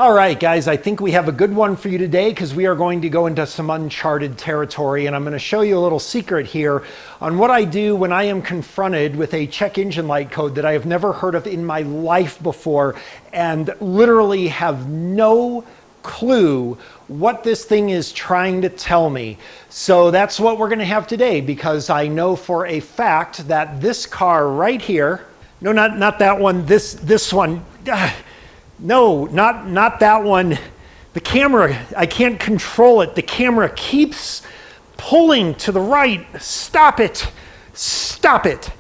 All right, guys, I think we have a good one for you today because we are going to go into some uncharted territory, and I'm going to show you a little secret here on what I do when I am confronted with a check engine light code that I have never heard of in my life before and literally have no clue what this thing is trying to tell me. So that's what we're going to have today, because I know for a fact that this car right here, no, not that one, this one, no, not that one. The camera, I can't control it. The camera keeps pulling to the right. Stop it. Stop it.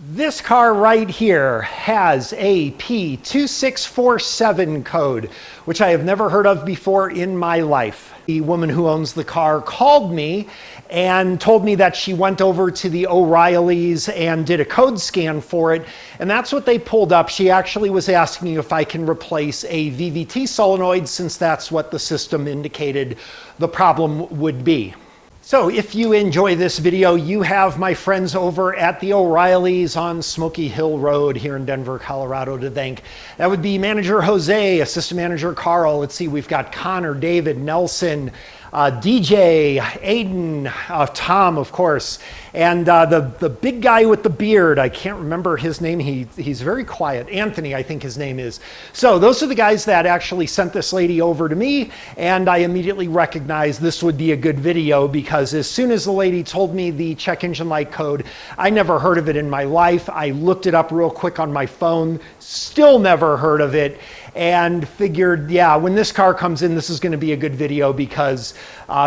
This car right here has a P2647 code, which I have never heard of before in my life. The woman who owns the car called me and told me that she went over to the O'Reilly's and did a code scan for it, and that's what they pulled up. She actually was asking if I can replace a VTEC solenoid, since that's what the system indicated the problem would be. So if you enjoy this video, you have my friends over at the O'Reilly's on Smoky Hill Road here in Denver, Colorado to thank. That would be Manager Jose, Assistant Manager Carl. Let's see, we've got Connor, David, Nelson, DJ, Aiden, Tom, of course, and the big guy with the beard. I can't remember his name. He's very quiet. Anthony, I think his name is. So those are the guys that actually sent this lady over to me, and I immediately recognized this would be a good video, because as soon as the lady told me the check engine light code, I never heard of it in my life. I looked it up real quick on my phone, still never heard of it, and figured, yeah, when this car comes in, this is going to be a good video, because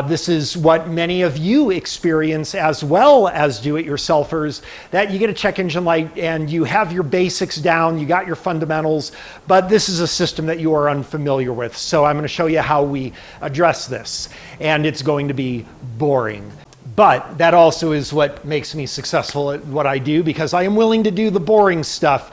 this is what many of you experience as well as do-it-yourselfers, that you get a check engine light and you have your basics down, you got your fundamentals, but this is a system that you are unfamiliar with. So I'm going to show you how we address this, and it's going to be boring. But that also is what makes me successful at what I do, because I am willing to do the boring stuff.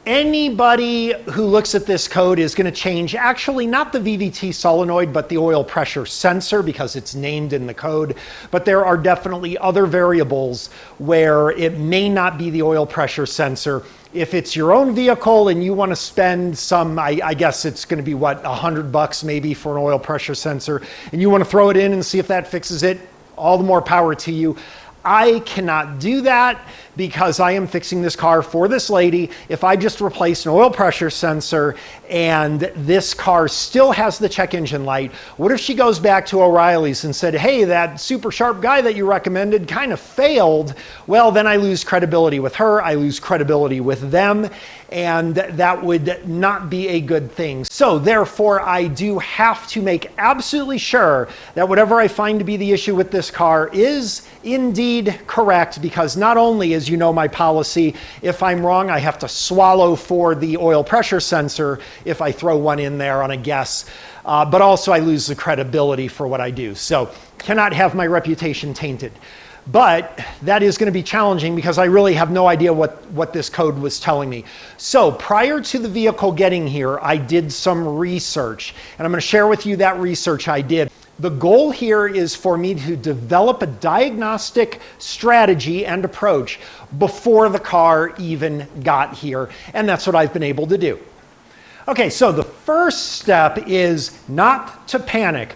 Anybody who looks at this code is going to change, actually not the VTEC solenoid, but the oil pressure sensor, because it's named in the code. But there are definitely other variables where it may not be the oil pressure sensor. If it's your own vehicle and you want to spend some, I guess it's going to be what, $100 maybe for an oil pressure sensor, and you want to throw it in and see if that fixes it, all the more power to you. I cannot do that, because I am fixing this car for this lady. If I just replace an oil pressure sensor and this car still has the check engine light, what if she goes back to O'Reilly's and said, hey, that super sharp guy that you recommended kind of failed? Well, then I lose credibility with her, I lose credibility with them, and that would not be a good thing. So therefore, I do have to make absolutely sure that whatever I find to be the issue with this car is indeed correct, because not only, as you know my policy, if I'm wrong, I have to swallow for the oil pressure sensor if I throw one in there on a guess, but also I lose the credibility for what I do. So cannot have my reputation tainted. But that is going to be challenging, because I really have no idea what this code was telling me. So prior to the vehicle getting here, I did some research, and I'm going to share with you that research I did. The goal here is for me to develop a diagnostic strategy and approach before the car even got here, and that's what I've been able to do. Okay, so the first step is not to panic.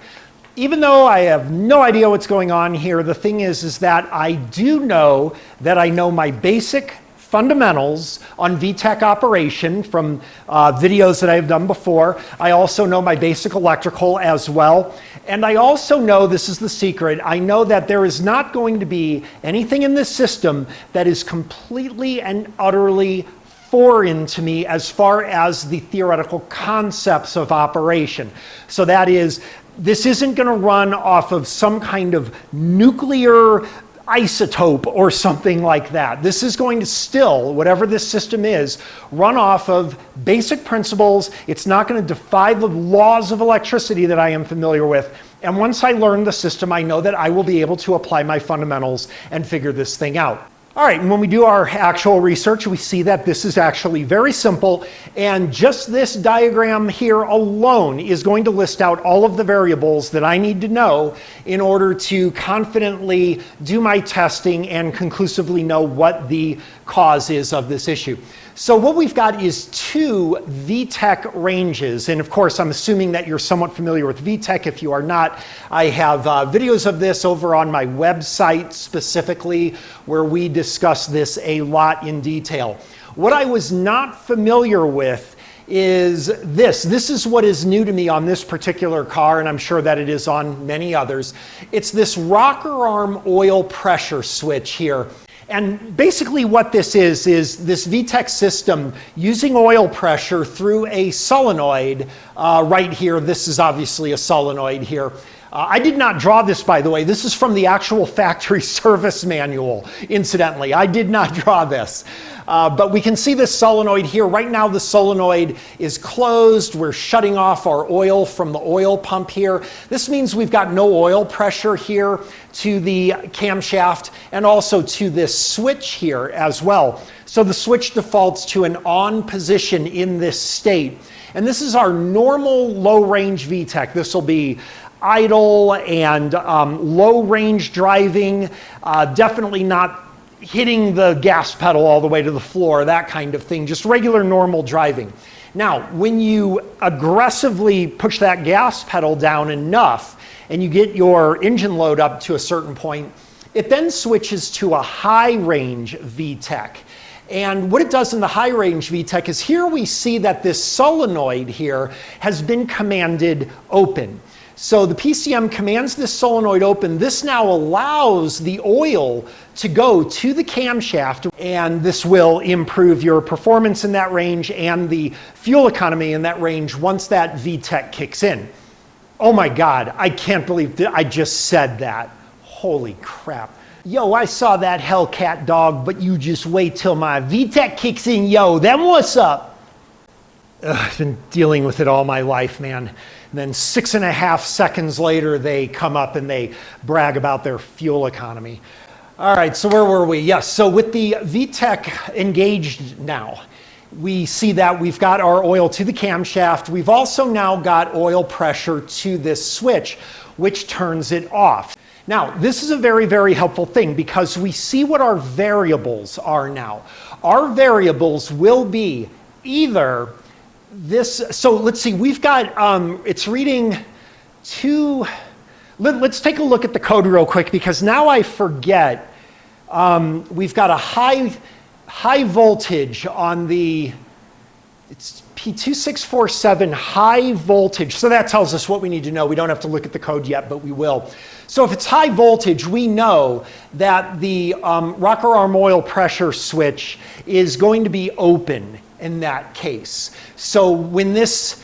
Even though I have no idea what's going on here, the thing is that I do know that I know my basic fundamentals on VTEC operation from videos that I've done before. I also know my basic electrical as well. And I also know, this is the secret, I know that there is not going to be anything in this system that is completely and utterly foreign to me as far as the theoretical concepts of operation. So that is, this isn't going to run off of some kind of nuclear isotope or something like that. This is going to still, whatever this system is, run off of basic principles. It's not going to defy the laws of electricity that I am familiar with. And once I learn the system, I know that I will be able to apply my fundamentals and figure this thing out. All right, and when we do our actual research, we see that this is actually very simple, and just this diagram here alone is going to list out all of the variables that I need to know in order to confidently do my testing and conclusively know what the cause is of this issue. So what we've got is two VTEC ranges. And of course, I'm assuming that you're somewhat familiar with VTEC. If you are not, I have videos of this over on my website specifically, where we discuss this a lot in detail. What I was not familiar with is this. This is what is new to me on this particular car, and I'm sure that it is on many others. It's this rocker arm oil pressure switch here. And basically what this is this VTEC system using oil pressure through a solenoid right here. This is obviously a solenoid here. I did not draw this, by the way. This is from the actual factory service manual, incidentally. I did not draw this. But we can see this solenoid here. Right now the solenoid is closed. We're shutting off our oil from the oil pump here. This means we've got no oil pressure here to the camshaft and also to this switch here as well. So the switch defaults to an on position in this state. And this is our normal low range VTEC. This will be idle and low range driving, definitely not hitting the gas pedal all the way to the floor, that kind of thing, just regular normal driving. Now, when you aggressively push that gas pedal down enough and you get your engine load up to a certain point, it then switches to a high range VTEC. And what it does in the high range VTEC is here we see that this solenoid here has been commanded open. So the PCM commands this solenoid open. This now allows the oil to go to the camshaft, and this will improve your performance in that range and the fuel economy in that range once that VTEC kicks in. Oh my God, I can't believe that I just said that. Holy crap. Yo, I saw that Hellcat dog, but you just wait till my VTEC kicks in. Yo, then what's up? I've been dealing with it all my life, man. And then 6.5 seconds later, they come up and they brag about their fuel economy. All right, so where were we? Yes, so with the VTEC engaged now, we see that we've got our oil to the camshaft. We've also now got oil pressure to this switch, which turns it off. Now, this is a very, very helpful thing because we see what our variables are now. Our variables will be either this, so let's see, we've got, it's reading two, let's take a look at the code real quick because now I forget. We've got a high voltage on the, it's P2647 high voltage. So that tells us what we need to know. We don't have to look at the code yet, but we will. So if it's high voltage, we know that the rocker arm oil pressure switch is going to be open in that case. So when this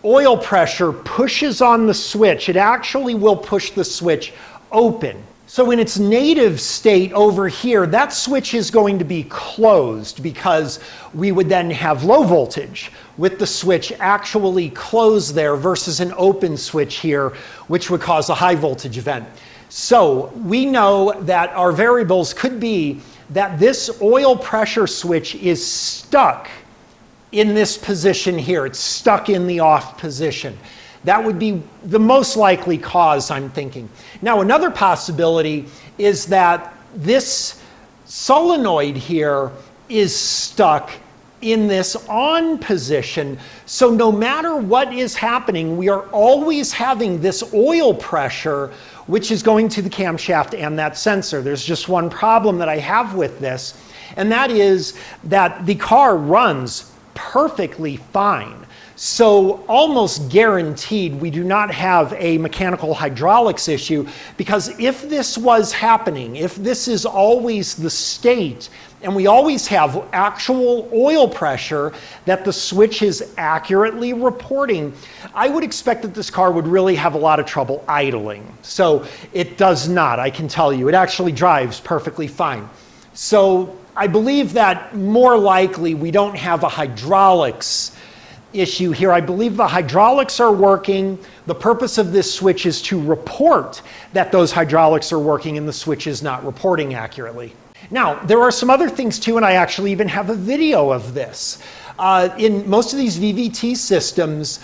oil pressure pushes on the switch, it actually will push the switch open. So in its native state over here, that switch is going to be closed because we would then have low voltage with the switch actually closed there versus an open switch here, which would cause a high voltage event. So we know that our variables could be that this oil pressure switch is stuck in this position here. It's stuck in the off position. That would be the most likely cause, I'm thinking. Now, another possibility is that this solenoid here is stuck in this on position. So no matter what is happening, we are always having this oil pressure, which is going to the camshaft and that sensor. There's just one problem that I have with this, and that is that the car runs perfectly fine. So almost guaranteed we do not have a mechanical hydraulics issue, because if this was happening, if this is always the state and we always have actual oil pressure that the switch is accurately reporting, I would expect that this car would really have a lot of trouble idling. So it does not, I can tell you. It actually drives perfectly fine. So I believe that more likely we don't have a hydraulics issue here. I believe the hydraulics are working. The purpose of this switch is to report that those hydraulics are working and the switch is not reporting accurately. Now, there are some other things too, and I actually even have a video of this. In most of these VVT systems,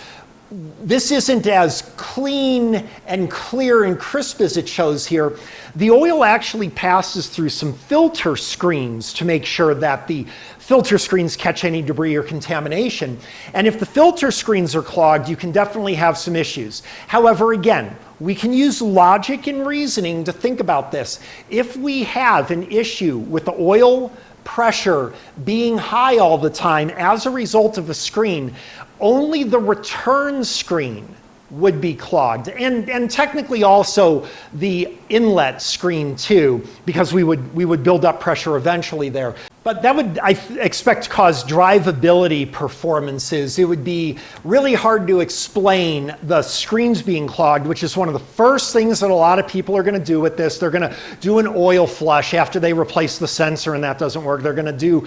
this isn't as clean and clear and crisp as it shows here. The oil actually passes through some filter screens to make sure that the filter screens catch any debris or contamination. And if the filter screens are clogged, you can definitely have some issues. However, again, we can use logic and reasoning to think about this. If we have an issue with the oil pressure being high all the time as a result of a screen, only the return screen would be clogged, and technically also the inlet screen too, because we would build up pressure eventually there. But that would, I expect, cause drivability performances. It would be really hard to explain the screens being clogged, which is one of the first things that a lot of people are going to do with this. They're going to do an oil flush after they replace the sensor and that doesn't work. They're going to do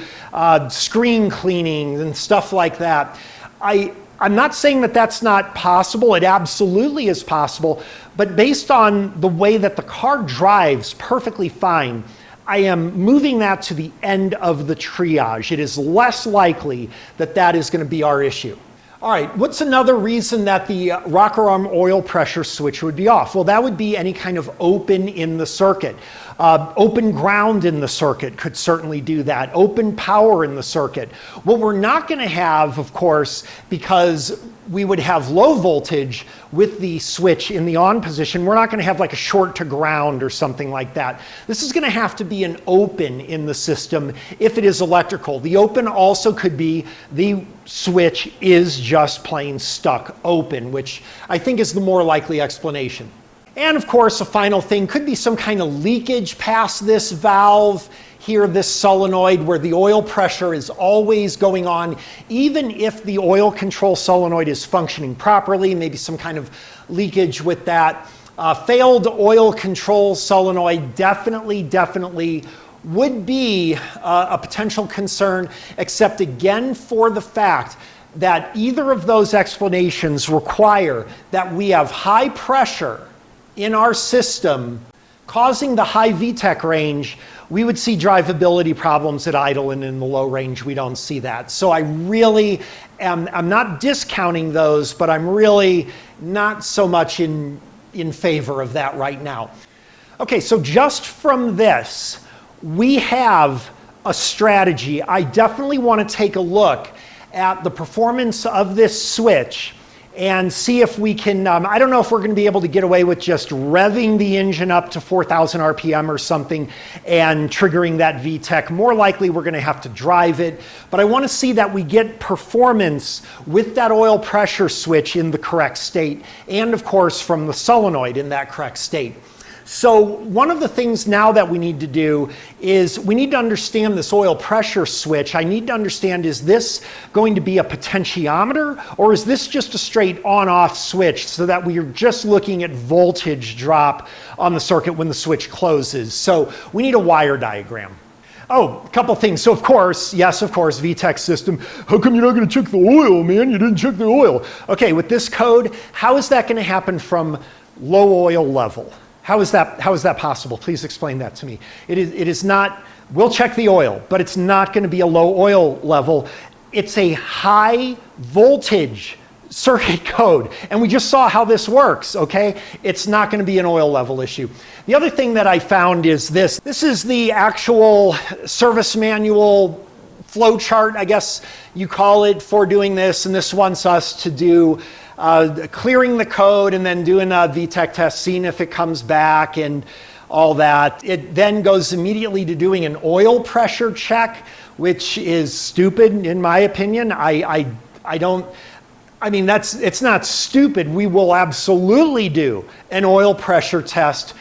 screen cleaning and stuff like that. I'm not saying that that's not possible. It absolutely is possible. But based on the way that the car drives perfectly fine, I am moving that to the end of the triage. It is less likely that that is going to be our issue. All right, what's another reason that the rocker arm oil pressure switch would be off? Well, that would be any kind of open in the circuit. Open ground in the circuit could certainly do that. Open power in the circuit. What we're not going to have, of course, because we would have low voltage with the switch in the on position, we're not going to have like a short to ground or something like that. This is going to have to be an open in the system if it is electrical. The open also could be the switch is just plain stuck open, which I think is the more likely explanation. And of course, a final thing could be some kind of leakage past this valve here, this solenoid, where the oil pressure is always going on, even if the oil control solenoid is functioning properly, maybe some kind of leakage with that. Failed oil control solenoid definitely would be a potential concern, except again for the fact that either of those explanations require that we have high pressure in our system causing the high VTEC range. We would see drivability problems at idle, and in the low range we don't see that. So I really I'm not discounting those, but I'm really not so much in favor of that right now. Okay, so just from this, we have a strategy. I definitely want to take a look at the performance of this switch and see if we can, I don't know if we're going to be able to get away with just revving the engine up to 4,000 RPM or something and triggering that VTEC. More likely we're going to have to drive it, but I want to see that we get performance with that oil pressure switch in the correct state, and of course from the solenoid in that correct state. So one of the things now that we need to do is we need to understand this oil pressure switch. I need to understand, is this going to be a potentiometer, or is this just a straight on-off switch so that we are just looking at voltage drop on the circuit when the switch closes? So we need a wire diagram. Oh, a couple things. So of course, yes, of course, VTEC system. How come you're not going to check the oil, man? You didn't check the oil. Okay, with this code, how is that going to happen from low oil level? How is that possible? Please explain that to me. It is not, we'll check the oil, but it's not going to be a low oil level. It's a high voltage circuit code. And we just saw how this works, okay? It's not going to be an oil level issue. The other thing that I found is this. This is the actual service manual flow chart, I guess you call it, for doing this. And this wants us to do clearing the code and then doing a VTEC test, seeing if it comes back and all that. It then goes immediately to doing an oil pressure check, which is stupid in my opinion. It's not stupid. We will absolutely do an oil pressure test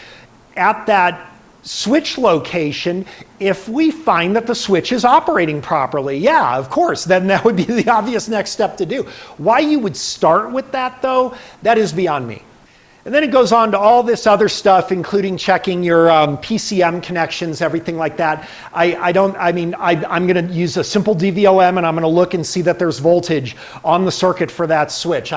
at that switch location if we find that the switch is operating properly. Yeah, of course, then that would be the obvious next step to do. Why you would start with that though, that is beyond me. And then it goes on to all this other stuff, including checking your PCM connections, everything like that. I'm going to use a simple DVOM and I'm going to look and see that there's voltage on the circuit for that switch.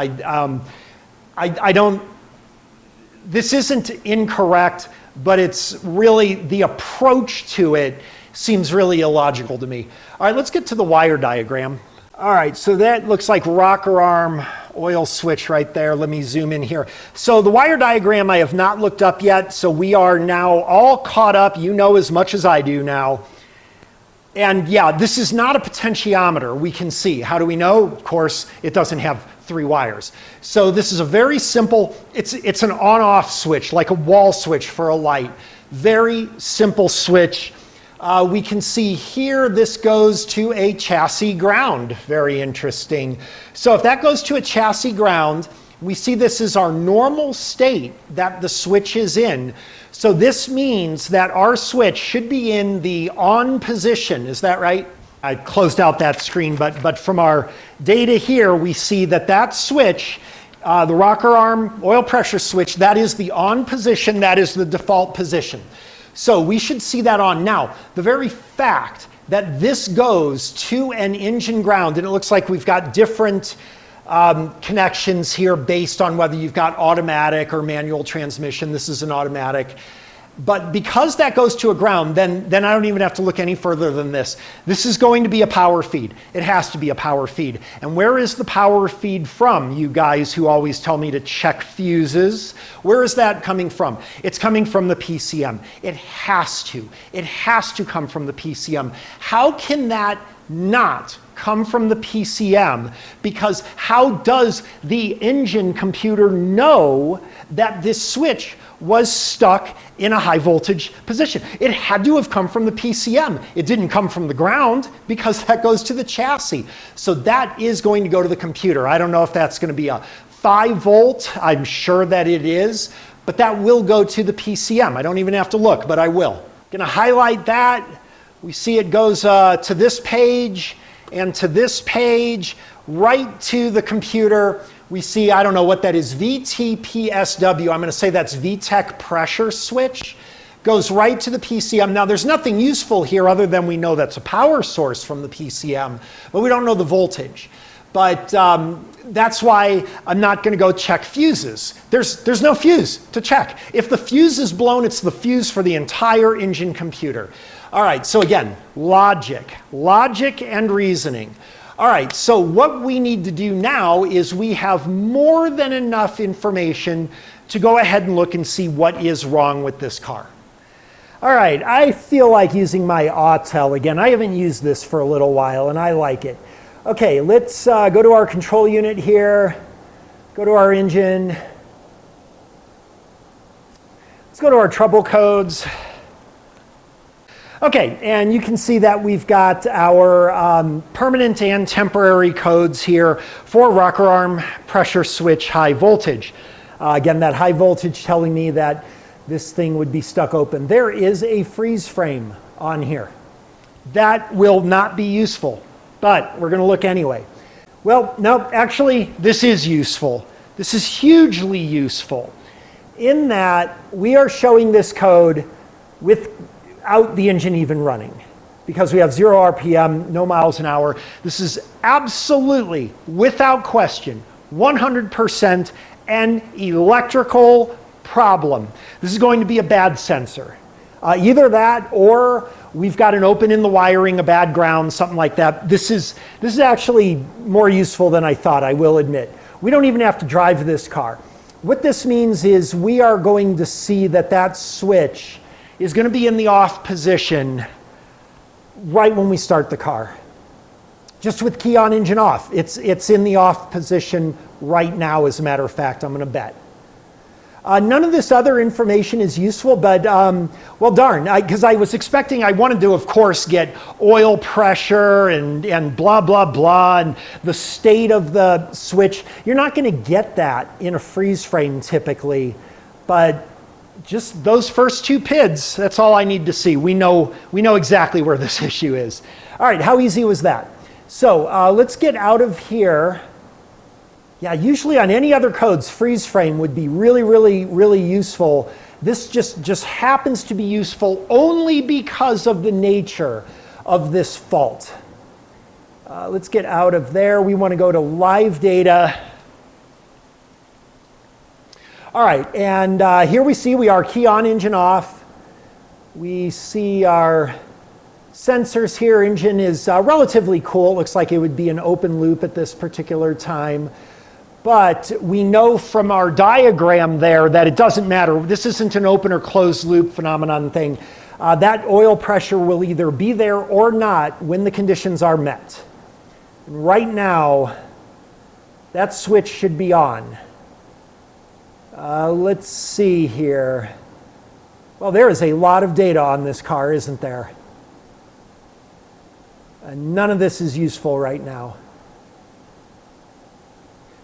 This isn't incorrect, but it's really, the approach to it seems really illogical to me. All right, let's get to the wire diagram. All right, so that looks like rocker arm oil switch right there. Let me zoom in here. So the wire diagram I have not looked up yet, so we are now all caught up. You know as much as I do now. And yeah, this is not a potentiometer, we can see. How do we know? Of course, it doesn't have 3 wires. So this is a very simple, it's an on-off switch, like a wall switch for a light. Very simple switch. We can see here this goes to a chassis ground. Very interesting. So if that goes to a chassis ground, we see this is our normal state that the switch is in. So this means that our switch should be in the on position. Is that right? I closed out that screen, but from our data here, we see that that switch, the rocker arm oil pressure switch, that is the on position, that is the default position. So we should see that on. Now, the very fact that this goes to an engine ground, and it looks like we've got different connections here based on whether you've got automatic or manual transmission. This is an automatic. But because that goes to a ground, then I don't even have to look any further than this. This is going to be a power feed. It has to be a power feed. And where is the power feed from, you guys who always tell me to check fuses? Where is that coming from? It's coming from the PCM. It has to. It has to come from the PCM. How can that not come from the PCM? Because how does the engine computer know that this switch was stuck in a high voltage position? It had to have come from the PCM. It didn't come from the ground because that goes to the chassis. So that is going to go to the computer. I don't know if that's going to be a 5 volt. I'm sure that it is, but that will go to the PCM. I don't even have to look, but I will. Going to highlight that. We see it goes to this page and to this page, right to the computer. We see, I don't know what that is, VTEC. I'm going to say that's VTEC pressure switch. Goes right to the PCM. Now, there's nothing useful here other than we know that's a power source from the PCM, but we don't know the voltage. But that's why I'm not going to go check fuses. There's no fuse to check. If the fuse is blown, it's the fuse for the entire engine computer. All right, so again, logic and reasoning. All right, so what we need to do now is we have more than enough information to go ahead and look and see what is wrong with this car. All right, I feel like using my Autel again. I haven't used this for a little while and I like it. Okay, let's go to our control unit here, go to our engine. Let's go to our trouble codes. Okay, and you can see that we've got our permanent and temporary codes here for rocker arm pressure switch high voltage. Again, that high voltage telling me that this thing would be stuck open. There is a freeze frame on here. That will not be useful, but we're going to look anyway. Well, no, actually, this is useful. This is hugely useful in that we are showing this code without the engine even running, because we have 0 RPM, no miles an hour. This is absolutely, without question, 100% an electrical problem. This is going to be a bad sensor. Either that or we've got an open in the wiring, a bad ground, something like that. This is actually more useful than I thought, I will admit. We don't even have to drive this car. What this means is we are going to see that that switch is going to be in the off position right when we start the car. Just with key on, engine off. It's in the off position right now, as a matter of fact, I'm going to bet. None of this other information is useful, but well, darn, because I wanted to, of course, get oil pressure and blah, blah, blah, and the state of the switch. You're not going to get that in a freeze frame typically, but just those first 2 PIDs, that's all I need to see. We know exactly where this issue is. All right, how easy was that? So let's get out of here. Yeah, usually on any other codes, freeze frame would be really, really, really useful. This just happens to be useful only because of the nature of this fault. Let's get out of there. We want to go to live data. All right, and here we see we are key on, engine off. We see our sensors here. Engine is relatively cool. It looks like it would be an open loop at this particular time. But we know from our diagram there that it doesn't matter. This isn't an open or closed loop phenomenon thing. That oil pressure will either be there or not when the conditions are met. And right now, that switch should be on. Let's see here. Well, there is a lot of data on this car, isn't there? None of this is useful right now.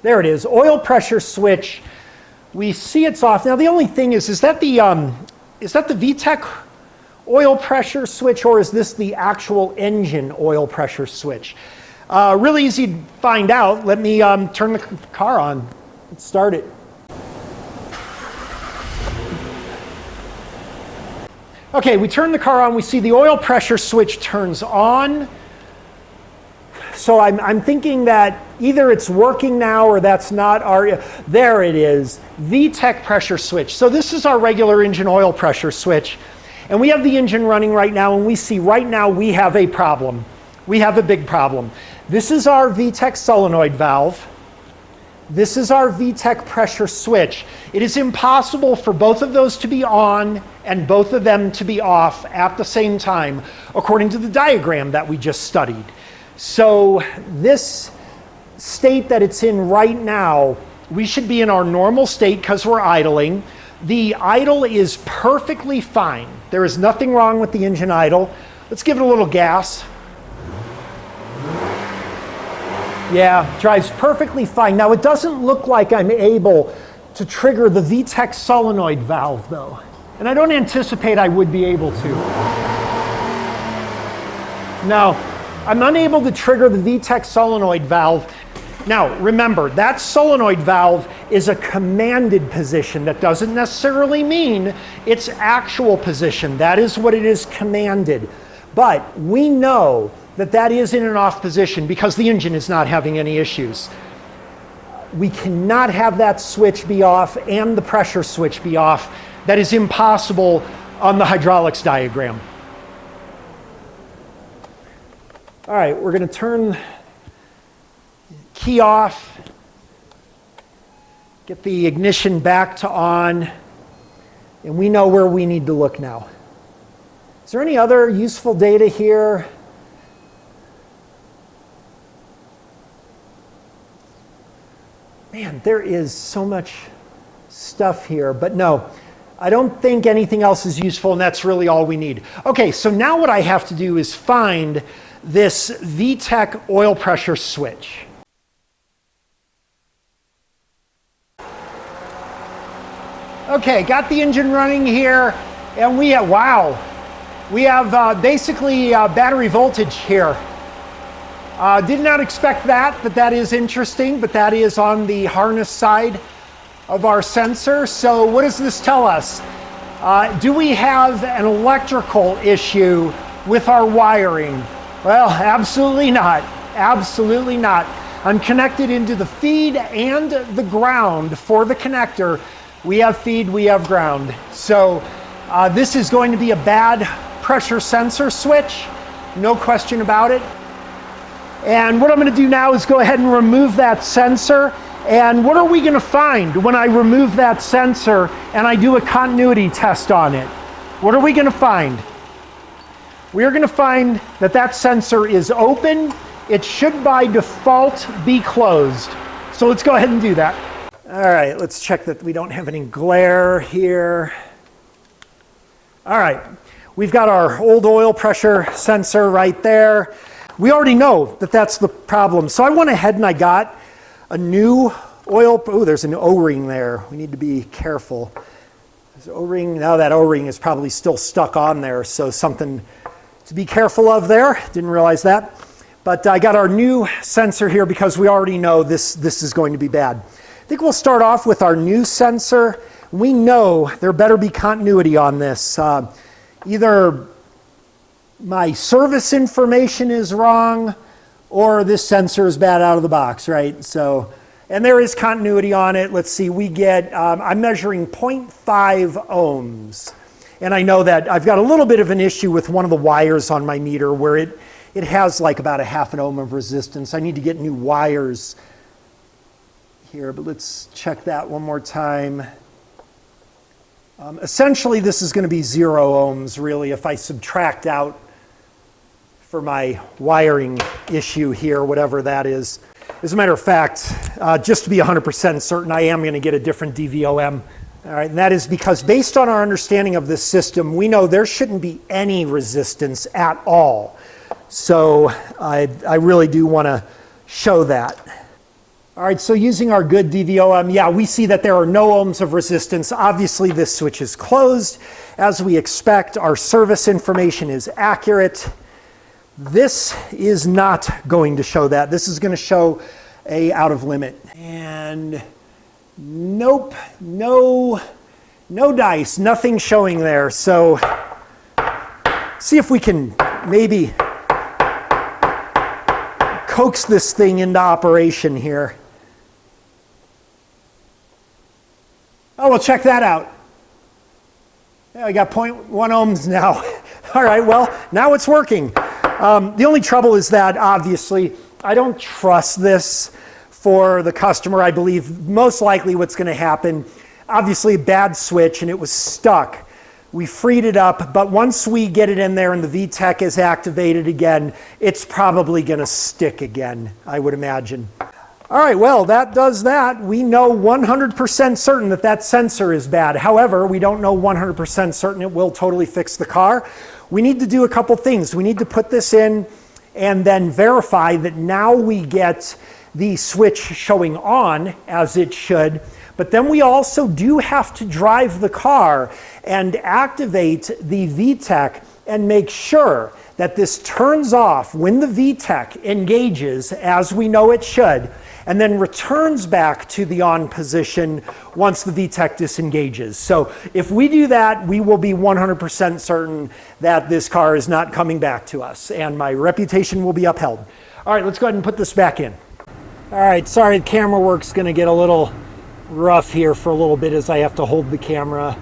There it is, oil pressure switch. We see it's off. Now the only thing is that the VTEC oil pressure switch, or is this the actual engine oil pressure switch? Really easy to find out. Let me turn the car on. Let's start it. Okay, we turn the car on. We see the oil pressure switch turns on. So I'm thinking that either it's working now or that's not our, there it is, VTEC pressure switch. So this is our regular engine oil pressure switch. And we have the engine running right now, and we see right now we have a problem. We have a big problem. This is our VTEC solenoid valve. This is our VTEC pressure switch. It is impossible for both of those to be on and both of them to be off at the same time, according to the diagram that we just studied. So this state that it's in right now, we should be in our normal state because we're idling. The idle is perfectly fine. There is nothing wrong with the engine idle. Let's give it a little gas. Yeah, drives perfectly fine. Now it doesn't look like I'm able to trigger the VTEC solenoid valve though. And I don't anticipate I would be able to. No. I'm unable to trigger the VTEC solenoid valve. Now, remember, that solenoid valve is a commanded position. That doesn't necessarily mean its actual position. That is what it is commanded. But we know that that is in an off position because the engine is not having any issues. We cannot have that switch be off and the pressure switch be off. That is impossible on the hydraulics diagram. All right, we're going to turn the key off, get the ignition back to on, and we know where we need to look now. Is there any other useful data here? Man, there is so much stuff here, but no, I don't think anything else is useful, and that's really all we need. Okay, so now what I have to do is find this VTEC oil pressure switch. Okay, got the engine running here, and we have, wow, we have basically battery voltage here. Did not expect that, but that is interesting, but that is on the harness side of our sensor. So what does this tell us? Do we have an electrical issue with our wiring? Well, absolutely not. Absolutely not. I'm connected into the feed and the ground for the connector. We have feed, we have ground. So this is going to be a bad pressure sensor switch, no question about it. And what I'm going to do now is go ahead and remove that sensor. And what are we going to find when I remove that sensor and I do a continuity test on it? What are we going to find? We are going to find that that sensor is open. It should by default be closed. So let's go ahead and do that. All right, let's check that we don't have any glare here. All right, we've got our old oil pressure sensor right there. We already know that that's the problem. So I went ahead and I got a new oil, oh, there's an O-ring there. We need to be careful. There's an O-ring, now that O-ring is probably still stuck on there, so something to be careful of there. Didn't realize that. But I got our new sensor here because we already know this is going to be bad. I think we'll start off with our new sensor. We know there better be continuity on this. Either my service information is wrong or this sensor is bad out of the box, right? So, and there is continuity on it. Let's see, we get, I'm measuring 0.5 ohms. And I know that I've got a little bit of an issue with one of the wires on my meter where it has like about a 1/2 ohm of resistance. I need to get new wires here, but let's check that one more time. Essentially, this is going to be 0 ohms, really, if I subtract out for my wiring issue here, whatever that is. As a matter of fact, just to be 100% certain, I am going to get a different DVOM. All right, and that is because based on our understanding of this system, we know there shouldn't be any resistance at all. So I really do want to show that. All right, so using our good DVOM, yeah, we see that there are no ohms of resistance. Obviously, this switch is closed. As we expect, our service information is accurate. This is not going to show that. This is going to show a out of limit. And nope, no dice, nothing showing there. So see if we can maybe coax this thing into operation here. Oh, well, check that out. Yeah, I got 0.1 ohms now. All right, well, now it's working. The only trouble is that, obviously, I don't trust this for the customer. I believe most likely what's going to happen, obviously a bad switch and it was stuck. We freed it up, but once we get it in there and the VTEC is activated again, it's probably going to stick again, I would imagine. All right, well, that does that. We know 100% certain that that sensor is bad. However, we don't know 100% certain it will totally fix the car. We need to do a couple things. We need to put this in and then verify that now we get the switch showing on as it should. But then we also do have to drive the car and activate the VTEC and make sure that this turns off when the VTEC engages as we know it should, and then returns back to the on position once the VTEC disengages. So if we do that, we will be 100% certain that this car is not coming back to us and my reputation will be upheld. All right, let's go ahead and put this back in. All right, sorry, the camera work's gonna get a little rough here for a little bit as I have to hold the camera.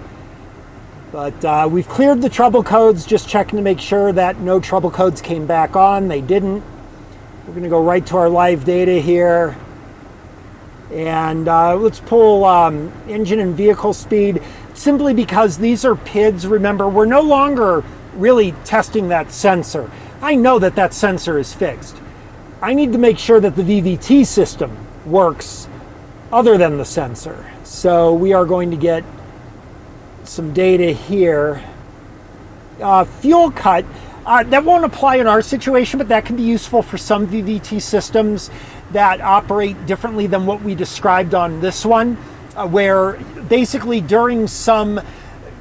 But we've cleared the trouble codes, just checking to make sure that no trouble codes came back on. They didn't. We're going to go right to our live data here. And let's pull engine and vehicle speed, simply because these are PIDs. Remember, we're no longer really testing that sensor. I know that that sensor is fixed. I need to make sure that the VVT system works other than the sensor. So we are going to get some data here. Fuel cut, that won't apply in our situation, but that can be useful for some VVT systems that operate differently than what we described on this one, where basically during some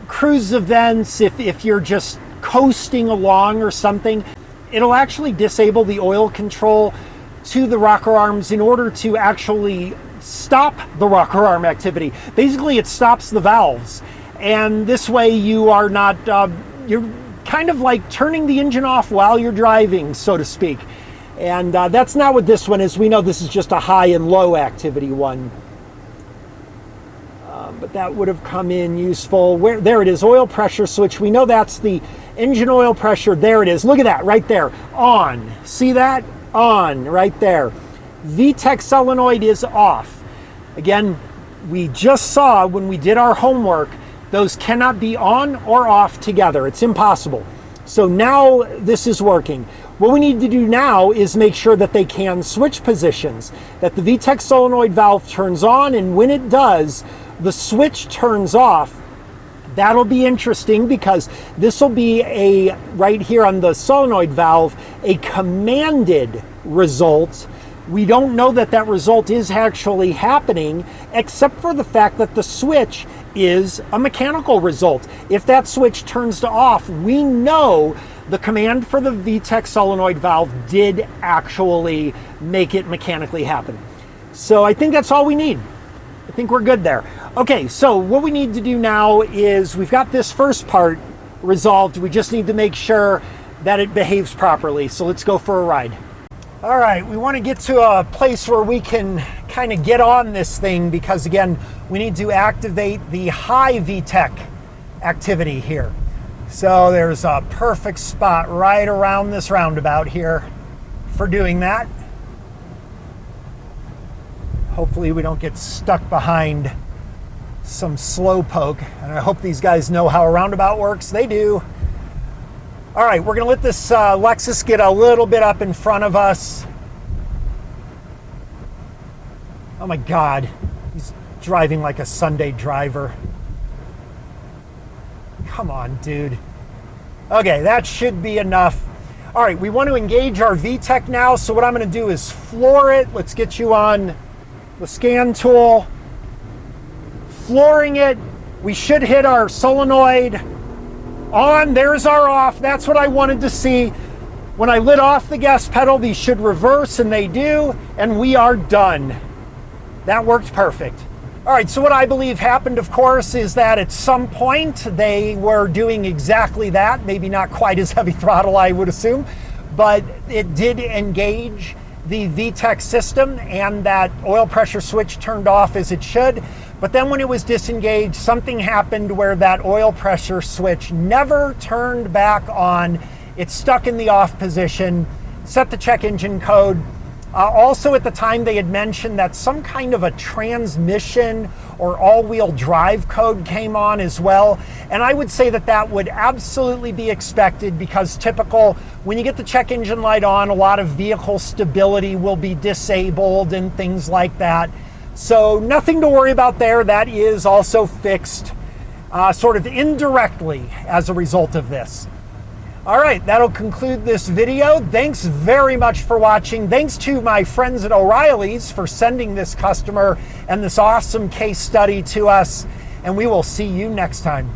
cruise events, if you're just coasting along or something, it'll actually disable the oil control to the rocker arms in order to actually stop the rocker arm activity. Basically, it stops the valves. And this way you are not, you're kind of like turning the engine off while you're driving, so to speak. And that's not what this one is. We know this is just a high and low activity one. But that would have come in useful. There it is, oil pressure switch. We know that's the engine oil pressure. There it is. Look at that right there. On. See that? On right there. VTEC solenoid is off. Again, we just saw when we did our homework, those cannot be on or off together. It's impossible. So now this is working. What we need to do now is make sure that they can switch positions, that the VTEC solenoid valve turns on, and when it does, the switch turns off. That'll be interesting because this will be right here on the solenoid valve, a commanded result. We don't know that that result is actually happening, except for the fact that the switch is a mechanical result. If that switch turns to off, we know the command for the VTEC solenoid valve did actually make it mechanically happen. So I think that's all we need. I think we're good there. Okay, so what we need to do now is we've got this first part resolved. We just need to make sure that it behaves properly. So let's go for a ride. All right, we want to get to a place where we can kind of get on this thing because, again, we need to activate the high VTEC activity here. So there's a perfect spot right around this roundabout here for doing that. Hopefully we don't get stuck behind some slow poke, and I hope these guys know how a roundabout works. They do. All right, we're gonna let this Lexus get a little bit up in front of us. Oh my God, he's driving like a Sunday driver. Come on, dude. Okay, that should be enough. All right, we want to engage our VTEC now, so what I'm gonna do is floor it. Let's get you on the scan tool. Flooring it, we should hit our solenoid on. There's our off. That's what I wanted to see. When I lit off the gas pedal, these should reverse, and they do, and we are done. That worked perfect. All right, so what I believe happened, of course, is that at some point they were doing exactly that. Maybe not quite as heavy throttle, I would assume, but it did engage the VTEC system, and that oil pressure switch turned off as it should. But then when it was disengaged, something happened where that oil pressure switch never turned back on. It stuck in the off position, set the check engine code. Also at the time they had mentioned that some kind of a transmission or all-wheel drive code came on as well. And I would say that that would absolutely be expected, because typical, when you get the check engine light on, a lot of vehicle stability will be disabled and things like that. So nothing to worry about there. That is also fixed sort of indirectly as a result of this. All right, that'll conclude this video. Thanks very much for watching. Thanks to my friends at O'Reilly's for sending this customer and this awesome case study to us. And we will see you next time.